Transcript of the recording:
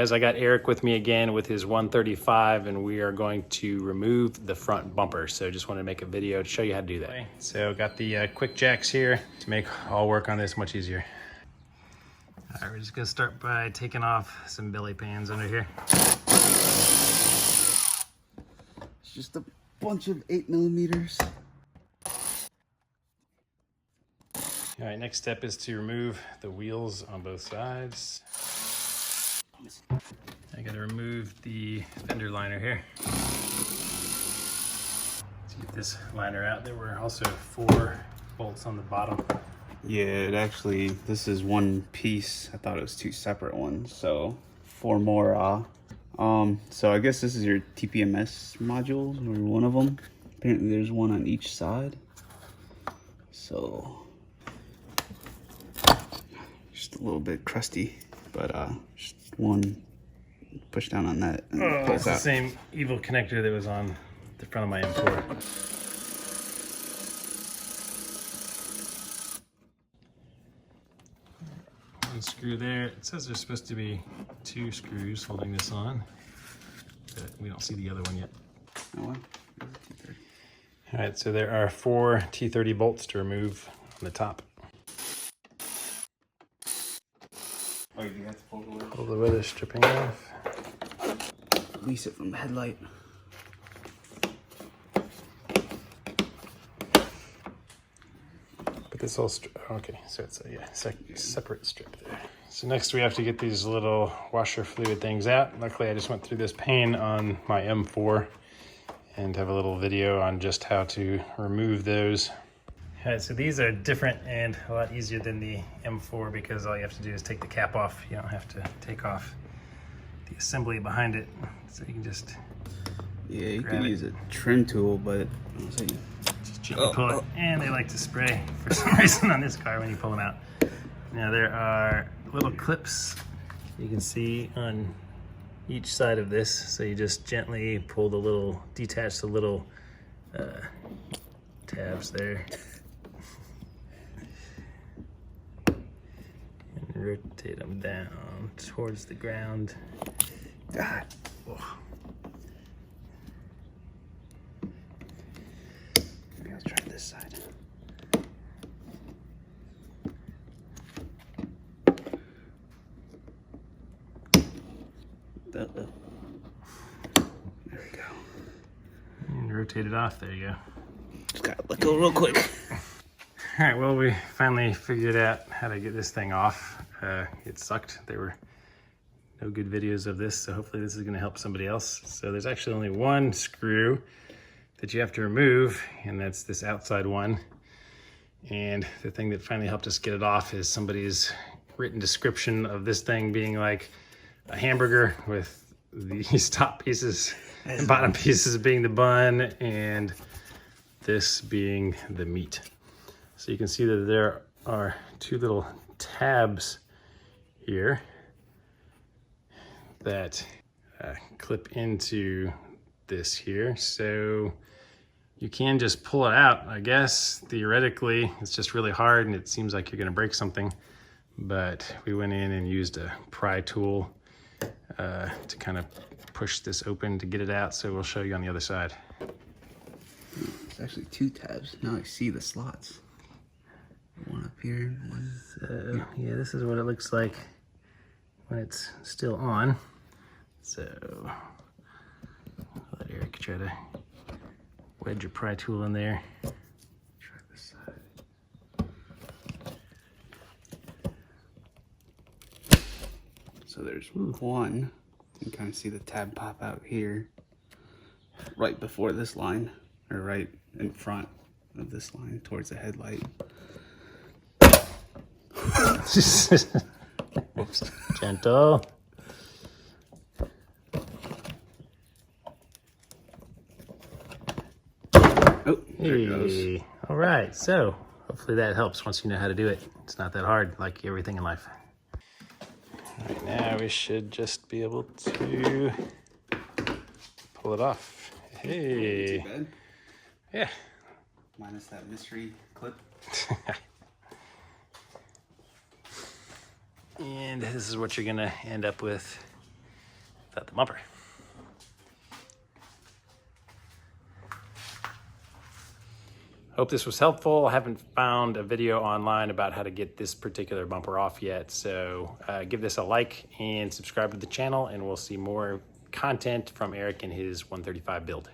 guys, I got Eric with me again with his 135, and we are going to remove the front bumper. So just wanted to make a video to show you how to do that. So got the QuickJacks here to make all work on this much easier. All right, we're just gonna start by taking off some belly pans under here. It's just a bunch of 8mm. All right, next step is to remove the wheels on both sides. I gotta remove the fender liner here. Let's get this liner out. There were also 4 bolts on the bottom. Yeah, this is one piece. I thought it was 2 separate ones, so 4 more. So I guess this is your TPMS modules, or one of them. Apparently there's one on each side. So just a little bit crusty, but just one push down on that and pulls it's out. The same evil connector that was on the front of my M4. One screw there. It says there's supposed to be 2 screws holding this on, but we don't see the other one yet. Oh, well. All right, so there are 4 T30 bolts to remove on the top. Oh, you have to pull the weather. Pull the weather stripping off. Release it from the headlight. But this whole okay, so it's a separate strip there. So next we have to get these little washer fluid things out. Luckily I just went through this pane on my M4 and have a little video on just how to remove those. All right, so these are different and a lot easier than the M4 because all you have to do is take the cap off. You don't have to take off the assembly behind it. So you can just you can use a trim tool, but just gently pull it. And they like to spray for some reason on this car when you pull them out. Now there are little clips you can see on each side of this. So you just gently pull the little, detach the little tabs there. And rotate them down towards the ground. God. Oh. Maybe I'll try this side. There we go. And rotate it off. There you go. Just gotta let go real quick. All right, well, we finally figured out how to get this thing off. It sucked. There were no good videos of this, so hopefully this is gonna help somebody else. So there's actually only 1 screw that you have to remove, and that's this outside one. And the thing that finally helped us get it off is somebody's written description of this thing being like a hamburger with these top pieces and bottom pieces being the bun and this being the meat. So you can see that there are 2 little tabs here that clip into this here. So you can just pull it out, I guess. Theoretically, it's just really hard and it seems like you're gonna break something. But we went in and used a pry tool to kind of push this open to get it out. So we'll show you on the other side. It's actually 2 tabs. Now I see the slots. One up here, one. So yeah, this is what it looks like when it's still on. So let Eric try to wedge your pry tool in there. Try this side. So there's one. You can kind of see the tab pop out here, right before this line, or right in front of this line towards the headlight. Whoops. Gentle. Oh, there it goes. All right, so hopefully that helps once you know how to do it. It's not that hard, like everything in life. All right, now we should just be able to pull it off. Hey. Not too bad. Yeah. Minus that mystery clip. And this is what you're gonna end up with without the bumper. Hope this was helpful. I haven't found a video online about how to get this particular bumper off yet, so give this a like and subscribe to the channel, and we'll see more content from Eric and his 135 build.